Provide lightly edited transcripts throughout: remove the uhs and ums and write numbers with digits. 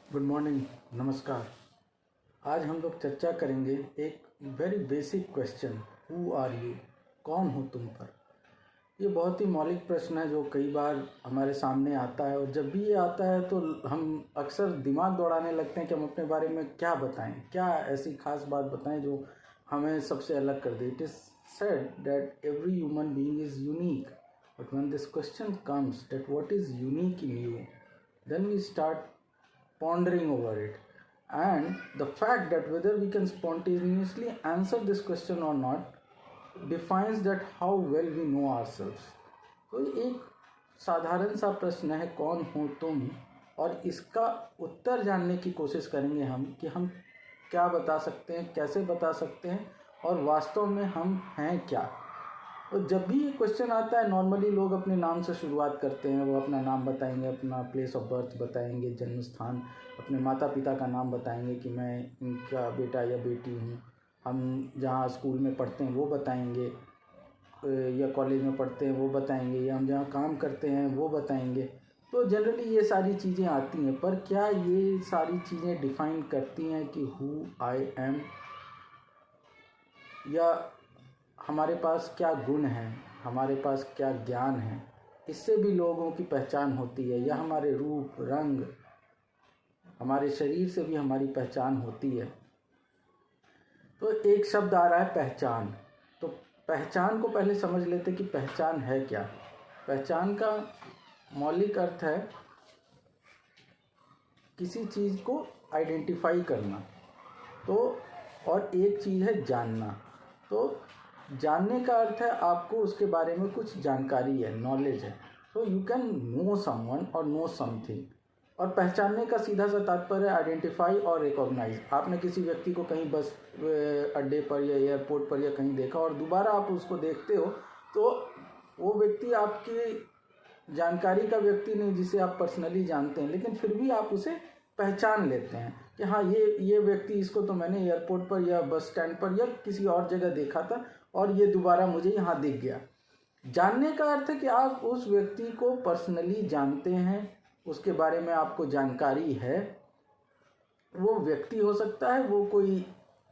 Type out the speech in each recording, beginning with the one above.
Good morning, नमस्कार। आज हम लोग चर्चा करेंगे एक very basic question, who are you, कौन हो तुम पर। ये बहुत ही मौलिक प्रश्न है जो कई बार हमारे सामने आता है, और जब भी ये आता है तो हम अक्सर दिमाग दौड़ाने लगते हैं कि हम अपने बारे में क्या बताएं, क्या ऐसी खास बात बताएं जो हमें सबसे अलग कर दे। It is said that every human being is unique, but when this question comes that what is unique in you, then we start pondering over it, and the fact that whether we can spontaneously answer this question or not defines that how well we know ourselves. तो एक साधारण सा प्रश्न है, कौन हो तुम, और इसका उत्तर जानने की कोशिश करेंगे हम कि हम क्या बता सकते हैं, कैसे बता सकते हैं, और वास्तव में हम हैं क्या। तो जब भी ये क्वेश्चन आता है, नॉर्मली लोग अपने नाम से शुरुआत करते हैं। वो अपना नाम बताएंगे, अपना प्लेस ऑफ बर्थ बताएंगे, जन्म स्थान, अपने माता पिता का नाम बताएंगे कि मैं इनका बेटा या बेटी हूँ। हम जहाँ स्कूल में पढ़ते हैं वो बताएंगे, या कॉलेज में पढ़ते हैं वो बताएंगे, या हम जहाँ काम करते हैं वो बताएंगे। तो जनरली ये सारी चीज़ें आती हैं, पर क्या ये सारी चीज़ें डिफाइन करती हैं कि हु आई एम, या हमारे पास क्या गुण हैं, हमारे पास क्या ज्ञान है, इससे भी लोगों की पहचान होती है, या हमारे रूप रंग, हमारे शरीर से भी हमारी पहचान होती है। तो एक शब्द आ रहा है पहचान। तो पहचान को पहले समझ लेते कि पहचान है क्या। पहचान का मौलिक अर्थ है किसी चीज़ को आइडेंटिफाई करना। तो और एक चीज़ है जानना। तो जानने का अर्थ है आपको उसके बारे में कुछ जानकारी है, नॉलेज है। तो यू कैन नो समवन और नो समथिंग। और पहचानने का सीधा सा तात्पर्य है आइडेंटिफाई और रिकॉग्नाइज। आपने किसी व्यक्ति को कहीं बस अड्डे पर या एयरपोर्ट पर या कहीं देखा, और दोबारा आप उसको देखते हो, तो वो व्यक्ति आपकी जानकारी का व्यक्ति नहीं जिसे आप पर्सनली जानते हैं, लेकिन फिर भी आप उसे पहचान लेते हैं कि हाँ, ये व्यक्ति, इसको तो मैंने एयरपोर्ट पर या बस स्टैंड पर या किसी और जगह देखा था, और ये दोबारा मुझे यहाँ दिख गया। जानने का अर्थ है कि आप उस व्यक्ति को पर्सनली जानते हैं, उसके बारे में आपको जानकारी है। वो व्यक्ति हो सकता है, वो कोई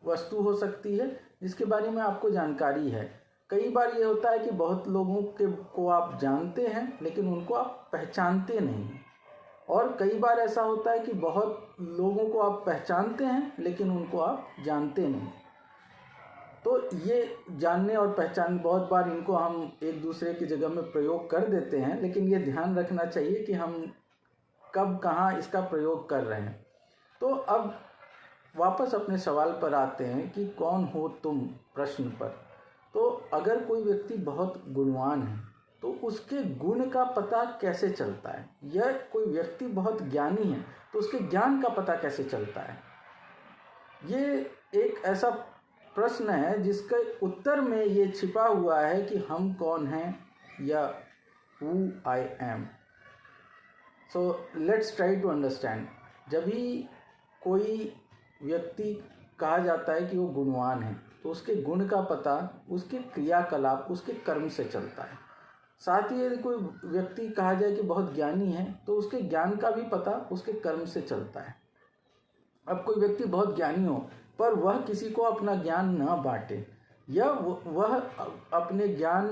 वस्तु हो सकती है जिसके बारे में आपको जानकारी है। कई बार ये होता है कि बहुत लोगों को आप जानते हैं लेकिन उनको आप पहचानते नहीं, और कई बार ऐसा होता है कि बहुत लोगों को आप पहचानते हैं लेकिन उनको आप जानते नहीं। तो ये जानने और पहचान, बहुत बार इनको हम एक दूसरे की जगह में प्रयोग कर देते हैं, लेकिन ये ध्यान रखना चाहिए कि हम कब कहाँ इसका प्रयोग कर रहे हैं। तो अब वापस अपने सवाल पर आते हैं कि कौन हो तुम प्रश्न पर। तो अगर कोई व्यक्ति बहुत गुणवान है तो उसके गुण का पता कैसे चलता है, या कोई व्यक्ति बहुत ज्ञानी है तो उसके ज्ञान का पता कैसे चलता है। ये एक ऐसा प्रश्न है जिसके उत्तर में ये छिपा हुआ है कि हम कौन हैं, या who I am. So let's try to understand. जब भी कोई व्यक्ति कहा जाता है कि वो गुणवान है, तो उसके गुण का पता उसके क्रियाकलाप, उसके कर्म से चलता है। साथ ही यदि कोई व्यक्ति कहा जाए कि बहुत ज्ञानी है, तो उसके ज्ञान का भी पता उसके कर्म से चलता है। अब कोई व्यक्ति बहुत ज्ञानी हो पर वह किसी को अपना ज्ञान न बांटे, या वह अपने ज्ञान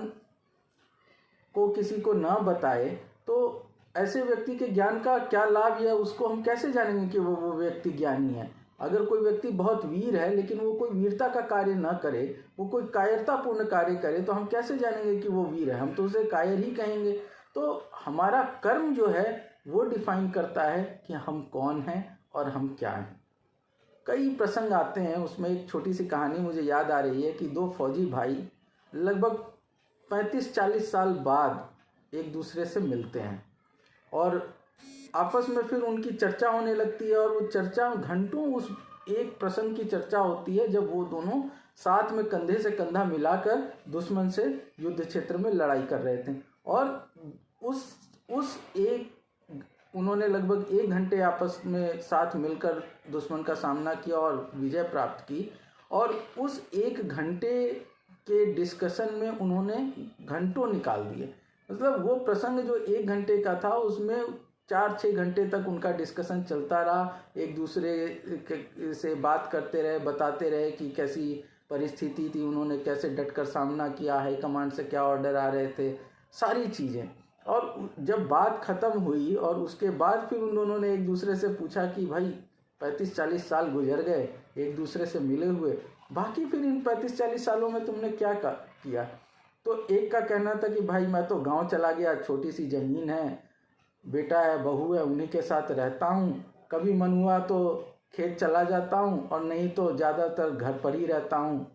को किसी को न बताए, तो ऐसे व्यक्ति के ज्ञान का क्या लाभ, या उसको हम कैसे जानेंगे कि वो व्यक्ति ज्ञानी है। अगर कोई व्यक्ति बहुत वीर है लेकिन वो कोई वीरता का कार्य न करे, वो कोई कायरतापूर्ण कार्य करे, तो हम कैसे जानेंगे कि वो वीर है। हम तो उसे कायर ही कहेंगे। तो हमारा कर्म जो है वो डिफाइन करता है कि हम कौन हैं और हम क्या हैं। कई प्रसंग आते हैं, उसमें एक छोटी सी कहानी मुझे याद आ रही है कि दो फौजी भाई लगभग 35-40 साल बाद एक दूसरे से मिलते हैं, और आपस में फिर उनकी चर्चा होने लगती है, और वो चर्चा घंटों उस एक प्रसंग की चर्चा होती है जब वो दोनों साथ में कंधे से कंधा मिलाकर दुश्मन से युद्ध क्षेत्र में लड़ाई कर रहे थे। और उन्होंने लगभग 1 घंटे आपस में साथ मिलकर दुश्मन का सामना किया और विजय प्राप्त की। और उस 1 घंटे के डिस्कशन में उन्होंने घंटों निकाल दिए। मतलब वो प्रसंग जो 1 घंटे का था, उसमें 4-6 घंटे तक उनका डिस्कशन चलता रहा, एक दूसरे से बात करते रहे, बताते रहे कि कैसी परिस्थिति थी, उन्होंने कैसे डटकर सामना किया, हाई कमांड से क्या ऑर्डर आ रहे थे, सारी चीज़ें। और जब बात ख़त्म हुई और उसके बाद फिर उन दोनों ने एक दूसरे से पूछा कि भाई 35-40 साल गुजर गए एक दूसरे से मिले हुए, बाकी फिर इन 35-40 सालों में तुमने क्या किया? तो एक का कहना था कि भाई मैं तो गांव चला गया, छोटी सी ज़मीन है, बेटा है, बहू है, उन्हीं के साथ रहता हूँ, कभी मन हुआ तो खेत चला जाता हूँ और नहीं तो ज़्यादातर घर पर ही रहता हूँ।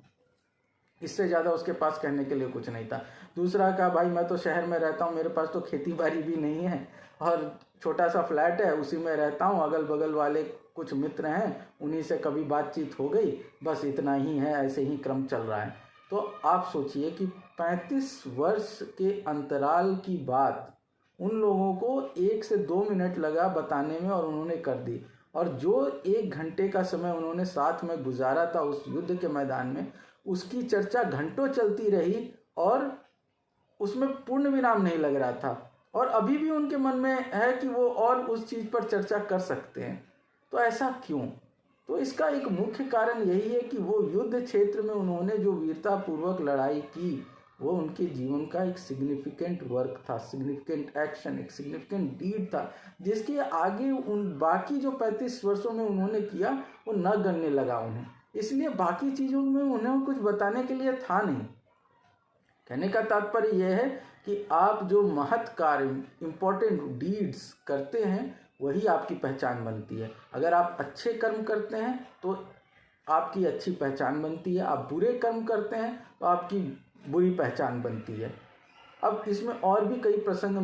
इससे ज़्यादा उसके पास कहने के लिए कुछ नहीं था। दूसरा का भाई मैं तो शहर में रहता हूँ, मेरे पास तो खेती बाड़ी भी नहीं है और छोटा सा फ्लैट है, उसी में रहता हूँ, अगल बगल वाले कुछ मित्र हैं, उन्हीं से कभी बातचीत हो गई, बस इतना ही है, ऐसे ही क्रम चल रहा है। तो आप सोचिए कि 35 वर्ष के अंतराल की बात उन लोगों को 1 से 2 मिनट लगा बताने में और उन्होंने कर दी। और जो 1 घंटे का समय उन्होंने साथ में गुजारा था उस युद्ध के मैदान में, उसकी चर्चा घंटों चलती रही और उसमें पूर्ण विराम नहीं लग रहा था। और अभी भी उनके मन में है कि वो और उस चीज़ पर चर्चा कर सकते हैं। तो ऐसा क्यों? तो इसका एक मुख्य कारण यही है कि वो युद्ध क्षेत्र में उन्होंने जो वीरतापूर्वक लड़ाई की, वो उनके जीवन का एक सिग्निफिकेंट वर्क था, सिग्निफिकेंट एक्शन, एक सिग्निफिकेंट डीड था, जिसके आगे उन बाकी जो 35 वर्षों में उन्होंने किया वो न गणने लगा उन्हें। इसलिए बाकी चीज़ों में उन्हें कुछ बताने के लिए था नहीं। कहने का तात्पर्य यह है कि आप जो महत् कार्य, इम्पोर्टेंट डीड्स करते हैं, वही आपकी पहचान बनती है। अगर आप अच्छे कर्म करते हैं तो आपकी अच्छी पहचान बनती है, आप बुरे कर्म करते हैं तो आपकी बुरी पहचान बनती है। अब इसमें और भी कई प्रसंग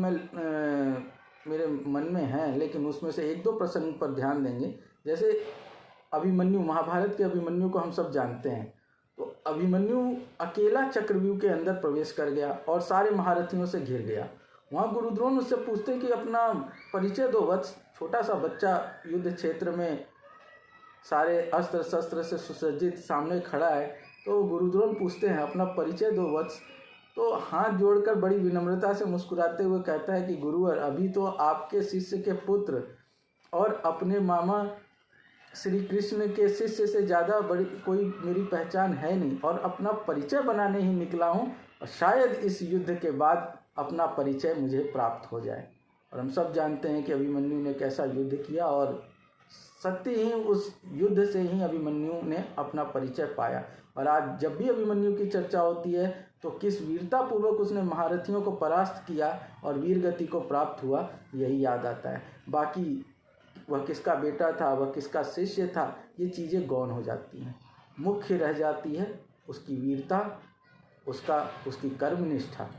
मेरे मन में हैं, लेकिन उसमें से 1-2 प्रसंग पर ध्यान देंगे। जैसे अभिमन्यु, महाभारत के अभिमन्यु को हम सब जानते हैं। तो अभिमन्यु अकेला चक्रव्यूह के अंदर प्रवेश कर गया और सारे महारथियों से घिर गया। वहाँ गुरुद्रोण उससे पूछते कि अपना परिचय दो वत्स, छोटा सा बच्चा युद्ध क्षेत्र में सारे अस्त्र शस्त्र से सुसज्जित सामने खड़ा है। तो गुरुद्रोण पूछते हैं अपना परिचय दो वत्स। तो हाथ जोड़कर बड़ी विनम्रता से मुस्कुराते हुए कहता है कि गुरुवर, अभी तो आपके शिष्य के पुत्र और अपने मामा श्री कृष्ण के शिष्य से ज़्यादा बड़ी कोई मेरी पहचान है नहीं, और अपना परिचय बनाने ही निकला हूँ और शायद इस युद्ध के बाद अपना परिचय मुझे प्राप्त हो जाए। और हम सब जानते हैं कि अभिमन्यु ने कैसा युद्ध किया और सत्य ही उस युद्ध से ही अभिमन्यु ने अपना परिचय पाया। और आज जब भी अभिमन्यु की चर्चा होती है तो किस वीरतापूर्वक उसने महारथियों को परास्त किया और वीरगति को प्राप्त हुआ, यही याद आता है। बाकी वह किसका बेटा था, वह किसका शिष्य था, ये चीज़ें गौण हो जाती हैं। मुख्य रह जाती है उसकी वीरता, उसकी कर्मनिष्ठा।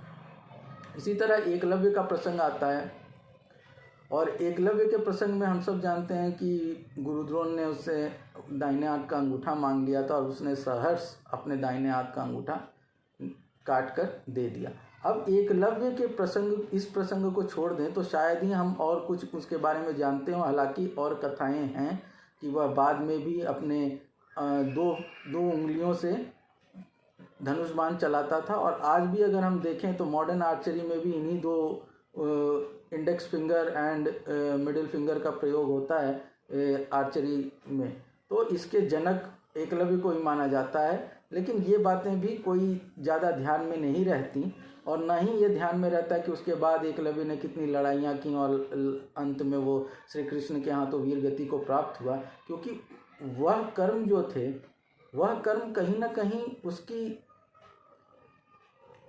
इसी तरह एकलव्य का प्रसंग आता है और एकलव्य के प्रसंग में हम सब जानते हैं कि गुरुद्रोण ने उससे दाहिने हाथ का अंगूठा मांग लिया था और उसने सहर्ष अपने दाहिने हाथ का अंगूठा काट कर दे दिया। अब एकलव्य के प्रसंग, इस प्रसंग को छोड़ दें तो शायद ही हम और कुछ उसके बारे में जानते हो। हालांकि और कथाएं हैं कि वह बाद में भी अपने दो उंगलियों से धनुष बाण चलाता था। और आज भी अगर हम देखें तो मॉडर्न आर्चरी में भी इन्हीं 2 index finger and middle finger का प्रयोग होता है आर्चरी में। तो इसके जनक एकलव्य को ही माना जाता है। लेकिन ये बातें भी कोई ज़्यादा ध्यान में नहीं रहती और ना ही ये ध्यान में रहता है कि उसके बाद एकलव्य ने कितनी लड़ाइयाँ की और अंत में वो श्री कृष्ण के हाथों वीर गति को प्राप्त हुआ। क्योंकि वह कर्म जो थे, वह कर्म कहीं ना कहीं उसकी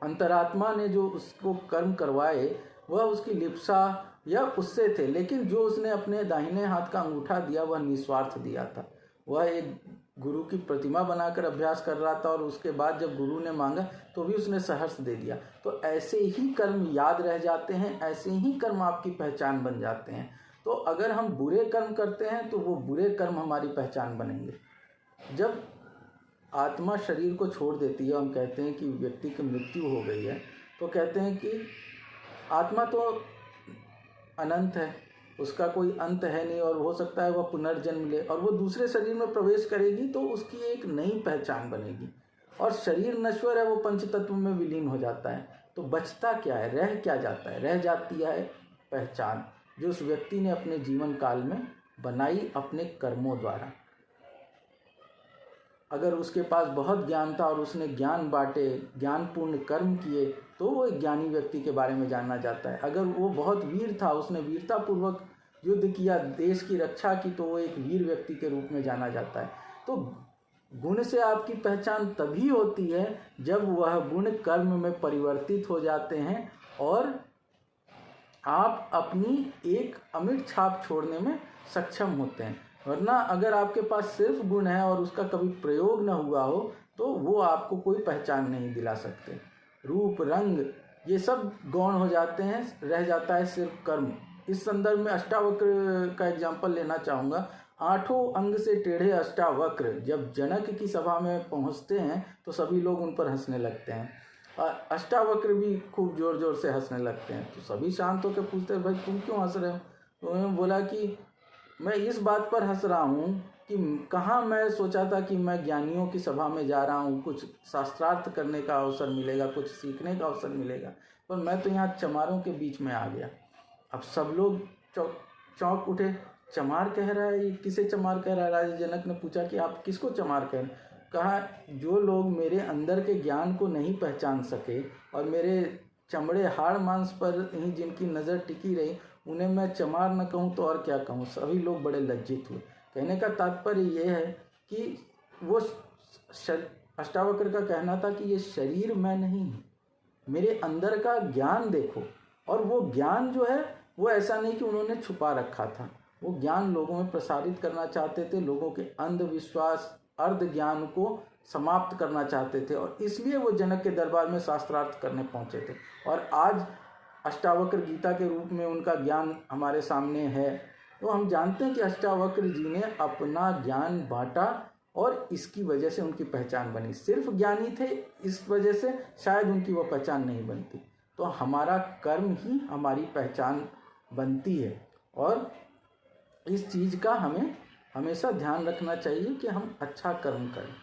अंतरात्मा ने जो उसको कर्म करवाए वह उसकी लिप्सा या उससे थे। लेकिन जो उसने अपने दाहिने हाथ का अंगूठा दिया वह निस्वार्थ दिया था। वह एक गुरु की प्रतिमा बनाकर अभ्यास कर रहा था और उसके बाद जब गुरु ने मांगा तो भी उसने सहर्ष दे दिया। तो ऐसे ही कर्म याद रह जाते हैं, ऐसे ही कर्म आपकी पहचान बन जाते हैं। तो अगर हम बुरे कर्म करते हैं तो वो बुरे कर्म हमारी पहचान बनेंगे। जब आत्मा शरीर को छोड़ देती है, हम कहते हैं कि व्यक्ति की मृत्यु हो गई है, तो कहते हैं कि आत्मा तो अनंत है, उसका कोई अंत है नहीं और हो सकता है वह पुनर्जन्म ले और वो दूसरे शरीर में प्रवेश करेगी तो उसकी एक नई पहचान बनेगी। और शरीर नश्वर है, वो पंच तत्व में विलीन हो जाता है। तो बचता क्या है, रह क्या जाता है? रह जाती है पहचान। जो उस व्यक्ति ने अपने जीवन काल में बनाई अपने कर्मों द्वारा। अगर उसके पास बहुत ज्ञान था और उसने ज्ञान बांटे, ज्ञानपूर्ण कर्म किए, तो वो एक ज्ञानी व्यक्ति के बारे में जानना जाता है। अगर वो बहुत वीर था, उसने वीरतापूर्वक युद्ध किया, देश की रक्षा की, तो वो एक वीर व्यक्ति के रूप में जाना जाता है। तो गुण से आपकी पहचान तभी होती है जब वह गुण कर्म में परिवर्तित हो जाते हैं और आप अपनी एक अमिट छाप छोड़ने में सक्षम होते हैं। वरना अगर आपके पास सिर्फ गुण है और उसका कभी प्रयोग न हुआ हो तो वो आपको कोई पहचान नहीं दिला सकते। रूप, रंग, ये सब गौण हो जाते हैं, रह जाता है सिर्फ कर्म। इस संदर्भ में अष्टावक्र का एग्जाम्पल लेना चाहूँगा। 8 अंग से टेढ़े अष्टावक्र जब जनक की सभा में पहुँचते हैं तो सभी लोग उन पर हंसने लगते हैं और अष्टावक्र भी खूब जोर जोर से हंसने लगते हैं। तो सभी शांत होकर पूछते हैं, भाई तुम क्यों हंस रहे हो? तो उन्होंने बोला कि मैं इस बात पर हंस रहा हूँ कि कहाँ मैं सोचा था कि मैं ज्ञानियों की सभा में जा रहा हूँ, कुछ शास्त्रार्थ करने का अवसर मिलेगा, कुछ सीखने का अवसर मिलेगा, पर मैं तो यहाँ चमारों के बीच में आ गया। अब सब लोग चौंक उठे, चमार कह रहा है, ये किसे चमार कह रहा है? राजा जनक ने पूछा कि आप किसको चमार कह रहे हैं? कहा, जो लोग मेरे अंदर के ज्ञान को नहीं पहचान सके और मेरे चमड़े हाड़ मांस पर ही जिनकी नज़र टिकी रही, उन्हें मैं चमार न कहूँ तो और क्या कहूँ। सभी लोग बड़े लज्जित हुए। कहने का तात्पर्य ये है कि वो अष्टावक्र का कहना था कि ये शरीर मैं नहीं हूँ, मेरे अंदर का ज्ञान देखो। और वो ज्ञान जो है वो ऐसा नहीं कि उन्होंने छुपा रखा था, वो ज्ञान लोगों में प्रसारित करना चाहते थे, लोगों के अंधविश्वास, अर्ध ज्ञान को समाप्त करना चाहते थे, और इसलिए वो जनक के दरबार में शास्त्रार्थ करने पहुँचे थे। और आज अष्टावक्र गीता के रूप में उनका ज्ञान हमारे सामने है। तो हम जानते हैं कि अष्टावक्र जी ने अपना ज्ञान बांटा और इसकी वजह से उनकी पहचान बनी। सिर्फ ज्ञानी थे, इस वजह से शायद उनकी वो पहचान नहीं बनती। तो हमारा कर्म ही हमारी पहचान बनती है और इस चीज़ का हमें हमेशा ध्यान रखना चाहिए कि हम अच्छा कर्म करें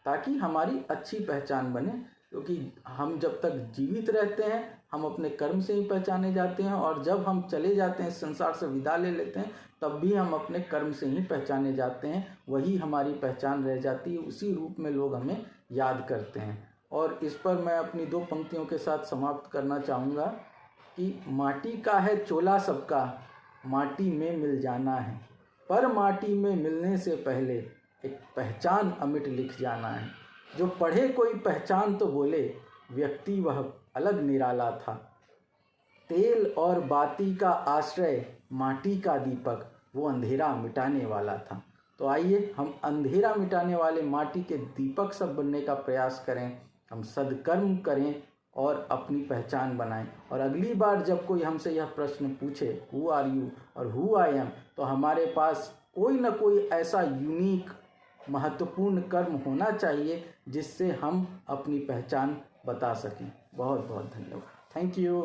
ताकि हमारी अच्छी पहचान बने। क्योंकि हम जब तक जीवित रहते हैं हम अपने कर्म से ही पहचाने जाते हैं, और जब हम चले जाते हैं, संसार से विदा ले लेते हैं, तब भी हम अपने कर्म से ही पहचाने जाते हैं। वही हमारी पहचान रह जाती है, उसी रूप में लोग हमें याद करते हैं। और इस पर मैं अपनी 2 पंक्तियों के साथ समाप्त करना चाहूँगा कि माटी का है चोला सबका, माटी में मिल जाना है, पर माटी में मिलने से पहले एक पहचान अमिट लिख जाना है। जो पढ़े कोई पहचान तो बोले, व्यक्ति वह अलग निराला था। तेल और बाती का आश्रय माटी का दीपक, वो अंधेरा मिटाने वाला था। तो आइए हम अंधेरा मिटाने वाले माटी के दीपक सब बनने का प्रयास करें, हम सद्कर्म करें और अपनी पहचान बनाएं। और अगली बार जब कोई हमसे यह प्रश्न पूछे, हु आर यू और हु आई एम, तो हमारे पास कोई ना कोई ऐसा यूनिक महत्वपूर्ण कर्म होना चाहिए जिससे हम अपनी पहचान बता सकें। बहुत बहुत धन्यवाद। Thank you.